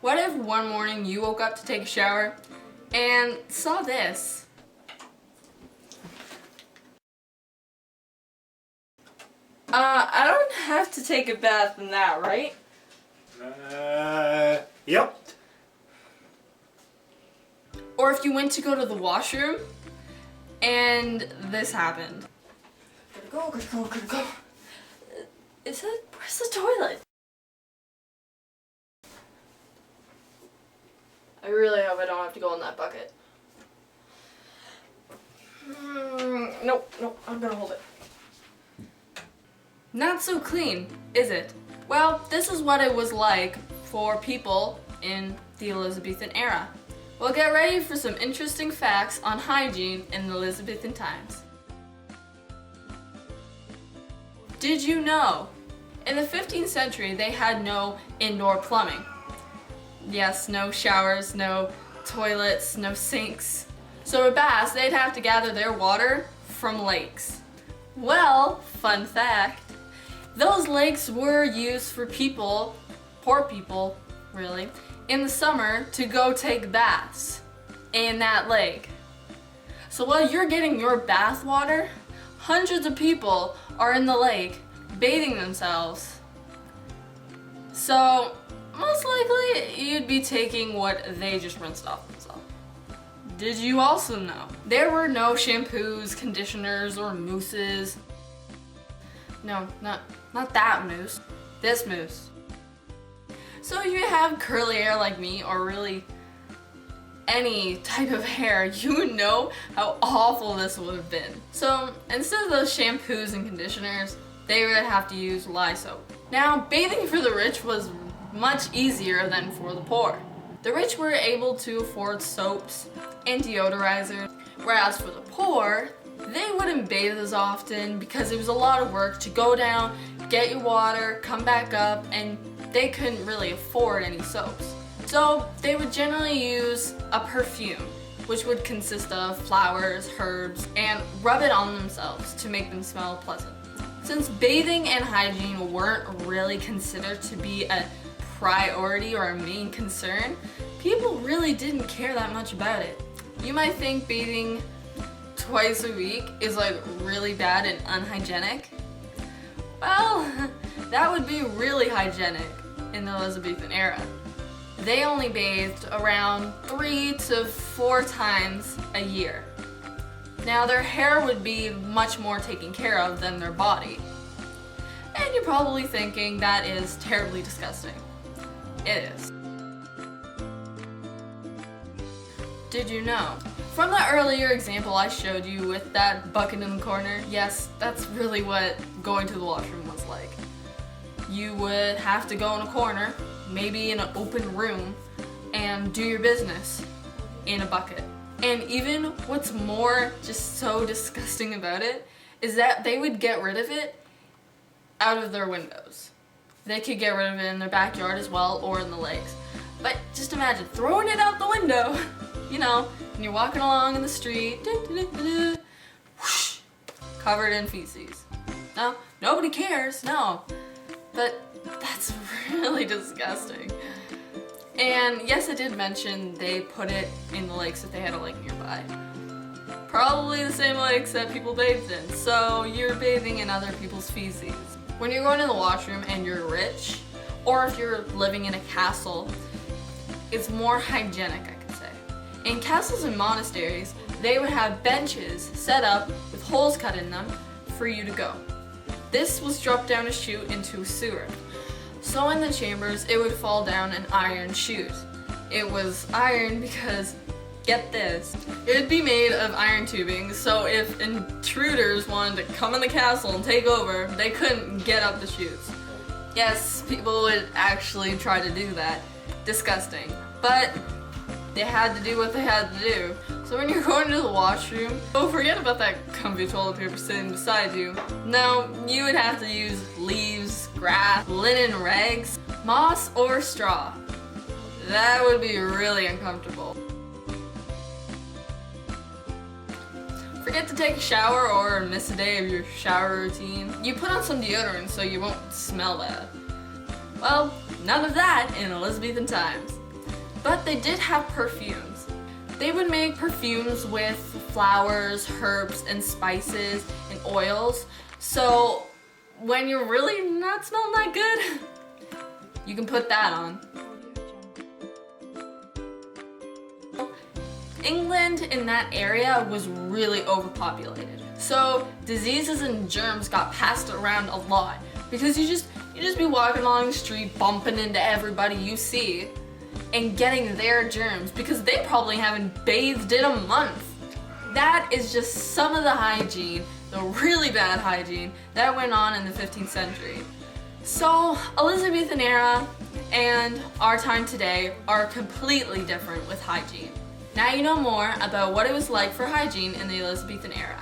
What if one morning you woke up to take a shower and saw this? I don't have to take a bath in that, right? Yep. Or if you went to go to the washroom and this happened. Gotta go. Where's the toilet? I really hope I don't have to go in that bucket. Nope, I'm gonna hold it. Not so clean, is it? Well, this is what it was like for people in the Elizabethan era. Well, get ready for some interesting facts on hygiene in the Elizabethan times. Did you know? In the 15th century, they had no indoor plumbing. Yes, no showers, no toilets, no sinks. So for baths, they'd have to gather their water from lakes. Well, fun fact, those lakes were used for people, poor people, really, in the summer to go take baths in that lake. So while you're getting your bath water, hundreds of people are in the lake bathing themselves. So most likely you'd be taking what they just rinsed off themselves. Did you also know there were no shampoos, conditioners, or mousses? No, not that mousse. This mousse. So if you have curly hair like me, or really any type of hair, you would know how awful this would have been. So instead of those shampoos and conditioners, they would have to use lye soap. Now, bathing for the rich was much easier than for the poor. The rich were able to afford soaps and deodorizers, whereas for the poor, they wouldn't bathe as often because it was a lot of work to go down, get your water, come back up, and they couldn't really afford any soaps. So they would generally use a perfume, which would consist of flowers, herbs, and rub it on themselves to make them smell pleasant. Since bathing and hygiene weren't really considered to be a priority or a main concern, people really didn't care that much about it. You might think bathing twice a week is like really bad and unhygienic. Well, that would be really hygienic in the Elizabethan era. They only bathed around 3 to 4 times a year. Now their hair would be much more taken care of than their body. And you're probably thinking that is terribly disgusting. It is. Did you know? From the earlier example I showed you with that bucket in the corner, yes, that's really what going to the washroom was like. You would have to go in a corner, maybe in an open room, and do your business in a bucket. And even what's more just so disgusting about it is that they would get rid of it out of their windows. They could get rid of it in their backyard as well, or in the lakes. But just imagine throwing it out the window, you know, and you're walking along in the street, whoosh, covered in feces. No, nobody cares, no. But that's really disgusting. And yes, I did mention they put it in the lakes if they had a lake nearby. Probably the same lakes that people bathed in, so you're bathing in other people's feces. When you're going to the washroom and you're rich, or if you're living in a castle, it's more hygienic, I could say. In castles and monasteries, they would have benches set up with holes cut in them for you to go. This was dropped down a chute into a sewer. So in the chambers, it would fall down an iron chute. It was iron because, get this, it would be made of iron tubing, so if intruders wanted to come in the castle and take over, they couldn't get up the chutes. Yes, people would actually try to do that. Disgusting. But they had to do what they had to do. So when you're going to the washroom, don't forget about that comfy toilet paper sitting beside you. No, you would have to use leaves, grass, linen rags, moss, or straw. That would be really uncomfortable. Forget to take a shower or miss a day of your shower routine. You put on some deodorant so you won't smell bad. Well, none of that in Elizabethan times. but they did have perfumes. They would make perfumes with flowers, herbs, and spices, and oils. So when you're really not smelling that good, you can put that on. England in that area was really overpopulated. So diseases and germs got passed around a lot because you just be walking along the street bumping into everybody you see and getting their germs because they probably haven't bathed in a month. That is just some of the hygiene, the really bad hygiene that went on in the 15th century. So Elizabethan era and our time today are completely different with hygiene. Now you know more about what it was like for hygiene in the Elizabethan era.